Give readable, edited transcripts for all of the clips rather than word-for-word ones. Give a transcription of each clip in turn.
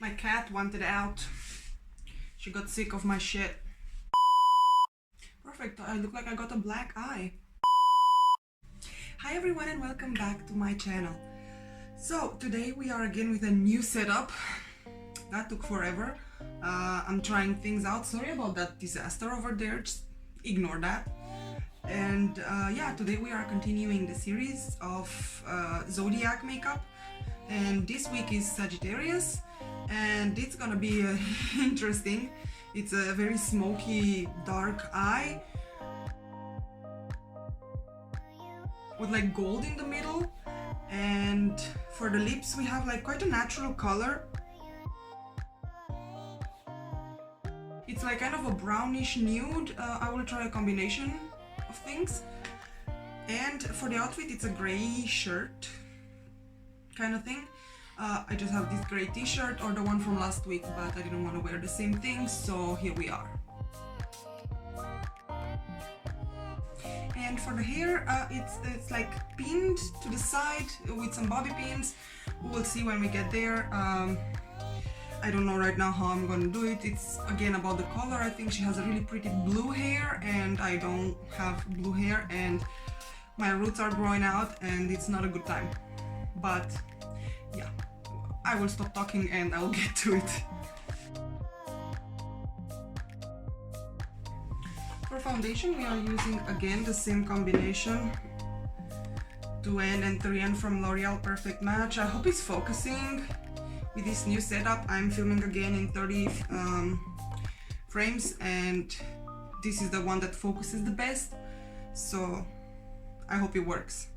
My cat wanted out. She got sick of my shit. Perfect, I look like I got a black eye. Hi everyone and welcome back to my channel. So today we are again with a new setup. That took forever. I'm trying things out. Sorry about that disaster over there, just ignore that. And yeah, today we are continuing the series of Zodiac makeup. And this week is Sagittarius. And it's gonna be interesting. It's a very smoky, dark eye with like gold in the middle. And for the lips we have like quite a natural color. It's like kind of a brownish nude. I will try a combination of things. And for the outfit it's a gray shirt kind of thing. I just have this gray t-shirt or the one from last week, but I didn't want to wear the same thing, so here we are. And for the hair, it's like pinned to the side with some bobby pins. We will see when we get there. I don't know right now how I'm gonna do it. It's again about the color. I think she has a really pretty blue hair and I don't have blue hair and my roots are growing out and it's not a good time. But yeah, I will stop talking and I'll get to it. For foundation we are using again the same combination, 2N and 3N from L'Oreal Perfect Match. I hope it's focusing. With this new setup I'm filming again in 30 frames and this is the one that focuses the best, so I hope it works.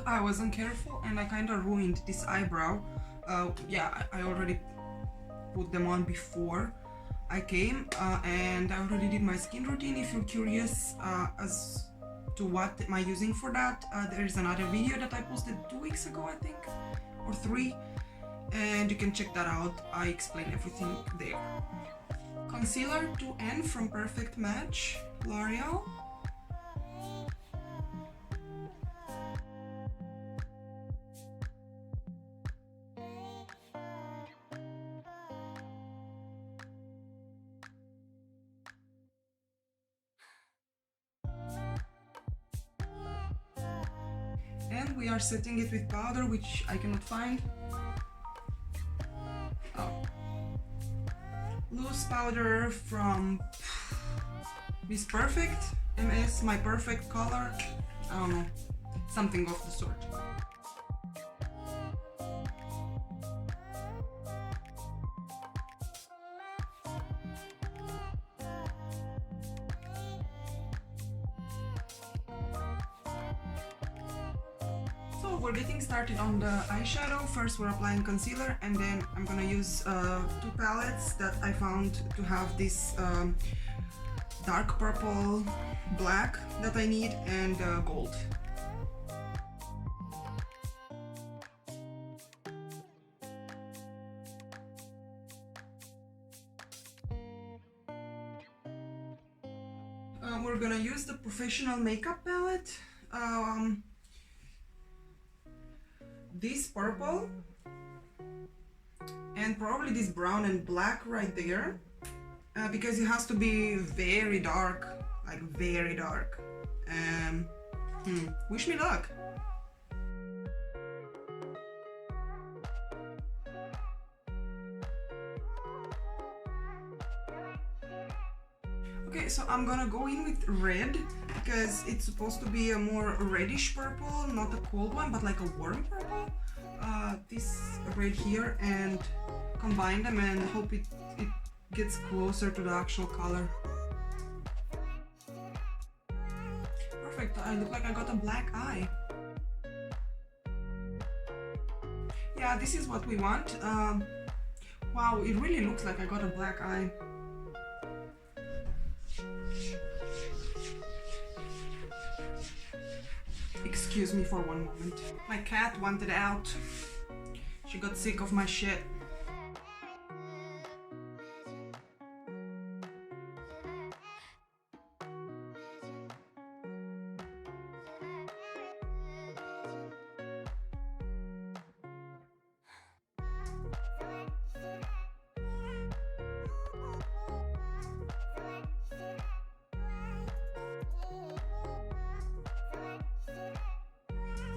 I wasn't careful and I kind of ruined this eyebrow. Yeah, I already put them on before I came and I already did my skin routine. If you're curious as to what am I using for that, there is another video that I posted 2 weeks ago, I think, or 3, and you can check that out. I explain everything there. Concealer 2N from Perfect Match, L'Oreal. And we are setting it with powder, which I cannot find. Oh. Loose powder from Miss Perfect, MS My Perfect color. I don't know, something of the sort. So we're getting started on the eyeshadow. First we're applying concealer and then I'm gonna use 2 palettes that I found to have this dark purple black that I need and gold. We're gonna use the Professional Makeup palette. This purple and probably this brown and black right there, because it has to be very dark, like very dark. Wish me luck. Okay, so I'm gonna go in with red because it's supposed to be a more reddish purple, not a cold one, but like a warm purple. This red here, and combine them and hope it gets closer to the actual color. Perfect, I look like I got a black eye. Yeah, this is what we want. Wow, it really looks like I got a black eye. Excuse me for one moment. My cat wanted out. She got sick of my shit.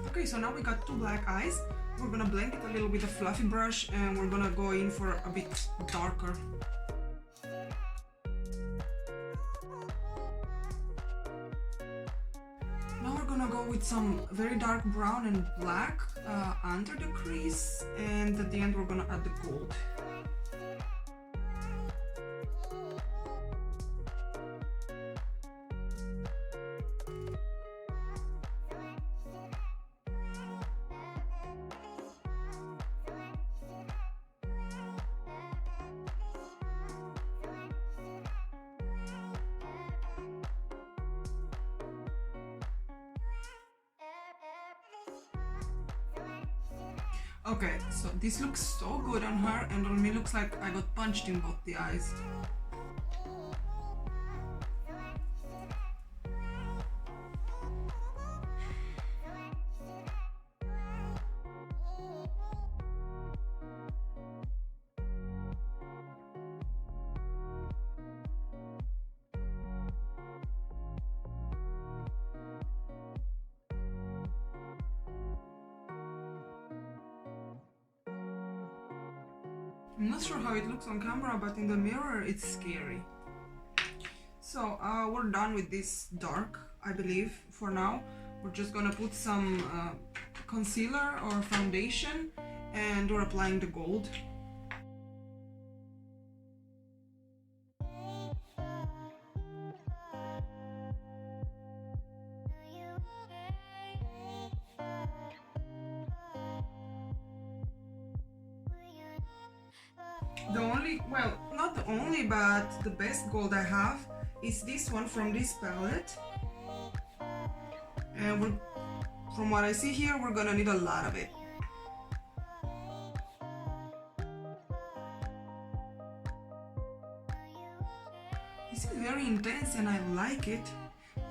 Okay, so now we got two black eyes. We're gonna blend it a little with a fluffy brush and we're gonna go in for a bit darker. Now we're gonna go with some very dark brown and black under the crease, and at the end we're gonna add the gold. Okay, so this looks so good on her, and on me looks like I got punched in both the eyes. I'm not sure how it looks on camera, but in the mirror it's scary. So we're done with this dark, I believe, for now. We're just gonna put some concealer or foundation, and we're applying the gold. The only, well, not the only, but the best gold I have is this one from this palette. And from what I see here, we're gonna need a lot of it. This is very intense and I like it.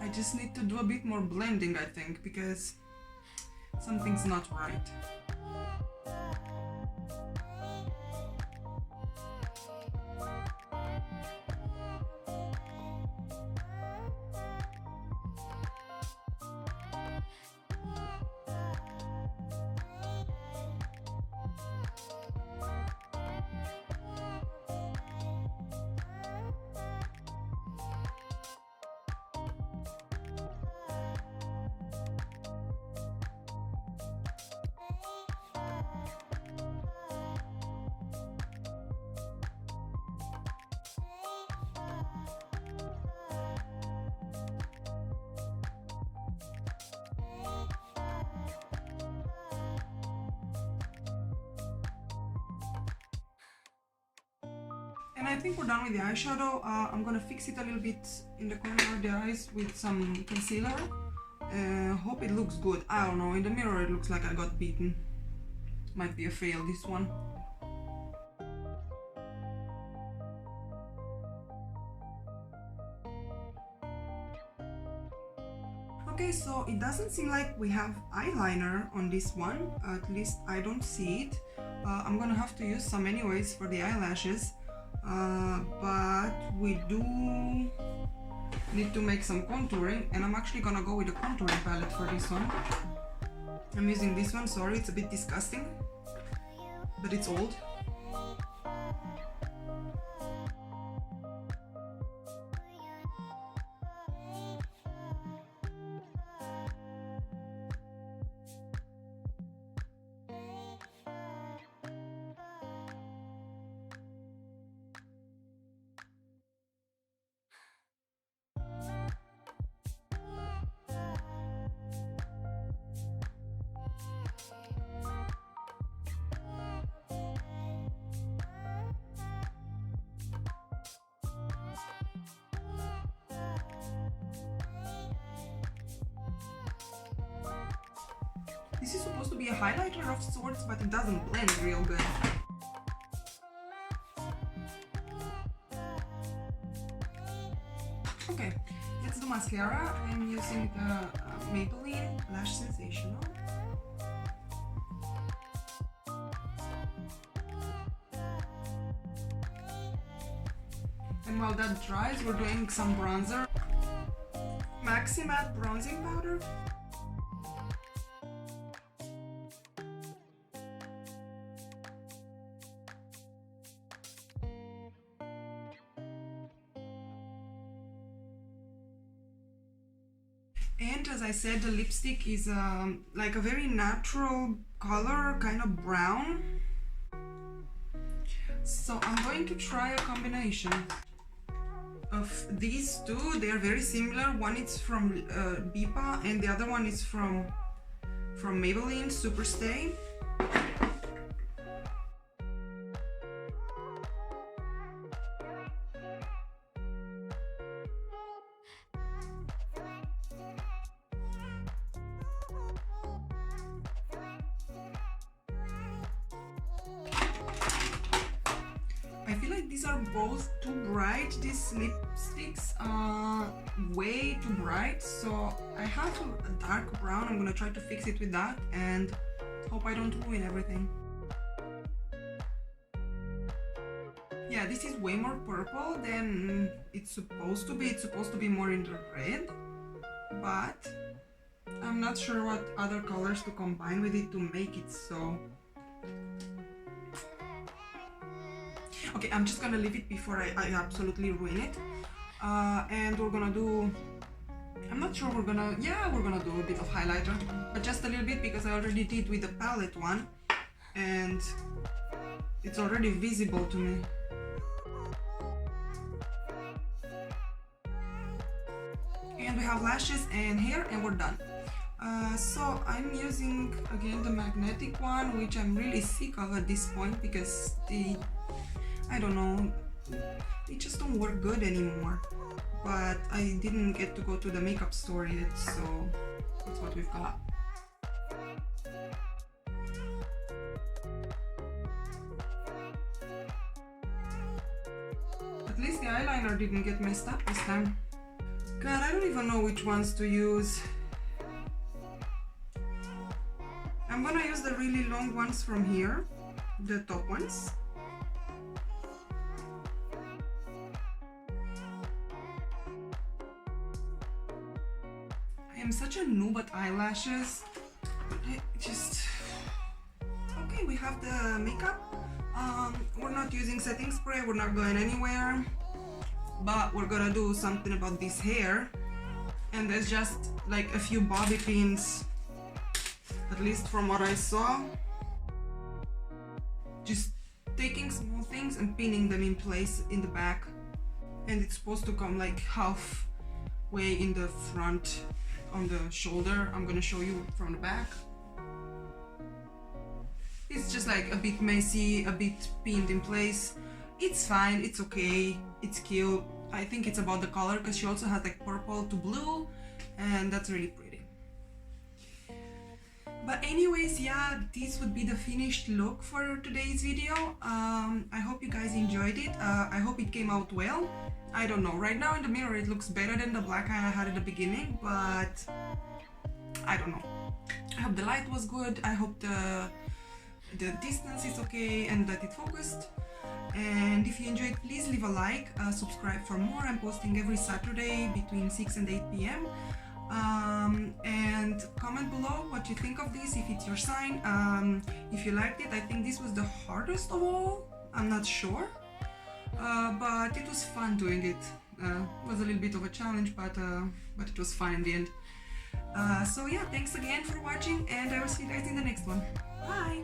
I just need to do a bit more blending, I think, because something's not right. And I think we're done with the eyeshadow. I'm gonna fix it a little bit in the corner of the eyes with some concealer. Hope it looks good. I don't know, in the mirror it looks like I got beaten. Might be a fail, this one. Okay, so it doesn't seem like we have eyeliner on this one. At least I don't see it. I'm gonna have to use some anyways for the eyelashes. But we do need to make some contouring, and I'm actually gonna go with a contouring palette for this one. I'm using this one, sorry, it's a bit disgusting, but it's old. This is supposed to be a highlighter of sorts, but it doesn't blend real good. Okay, let's do mascara. I'm using the Maybelline Lash Sensational. And while that dries, we're doing some bronzer. Maxi Matte Bronzing Powder. And as I said, the lipstick is like a very natural color, kind of brown. So I'm going to try a combination of these two. They are very similar. One is from Bipa and the other one is from Maybelline Superstay. I feel like these are both too bright. These lipsticks are way too bright, so I have a dark brown. I'm gonna try to fix it with that and hope I don't ruin everything. Yeah, this is way more purple than it's supposed to be. It's supposed to be more in the red, but I'm not sure what other colors to combine with it to make it so. Okay, I'm just gonna leave it before I absolutely ruin it. And we're gonna do, I'm not sure we're gonna do a bit of highlighter, but just a little bit because I already did with the palette one and it's already visible to me. And we have lashes and hair and we're done. So I'm using again the magnetic one, which I'm really sick of at this point because I don't know, they just don't work good anymore. But I didn't get to go to the makeup store yet, so that's what we've got. At least the eyeliner didn't get messed up this time. God, I don't even know which ones to use. I'm gonna use the really long ones from here, the top ones. I am such a noob at eyelashes. Okay, we have the makeup. We're not using setting spray, we're not going anywhere. But we're gonna do something about this hair. And there's just like a few bobby pins, at least from what I saw. Just taking small things and pinning them in place in the back. And it's supposed to come like halfway in the front on the shoulder. I'm gonna show you from the back. It's just like a bit messy, a bit pinned in place. It's fine, it's okay, it's cute. I think it's about the color because she also has like purple to blue and that's really pretty. But anyways, yeah, this would be the finished look for today's video. I hope you guys enjoyed it. I hope it came out well. I don't know, right now in the mirror it looks better than the black eye I had at the beginning, but I don't know. I hope the light was good. I hope the distance is okay and that it focused. And if you enjoyed, please leave a like, subscribe for more. I'm posting every Saturday between 6 and 8 p.m. And comment below what you think of this, if it's your sign. If you liked it. I think this was the hardest of all. I'm not sure. But it was fun doing it. It was a little bit of a challenge, but it was fun in the end. So yeah, thanks again for watching and I will see you guys in the next one. Bye!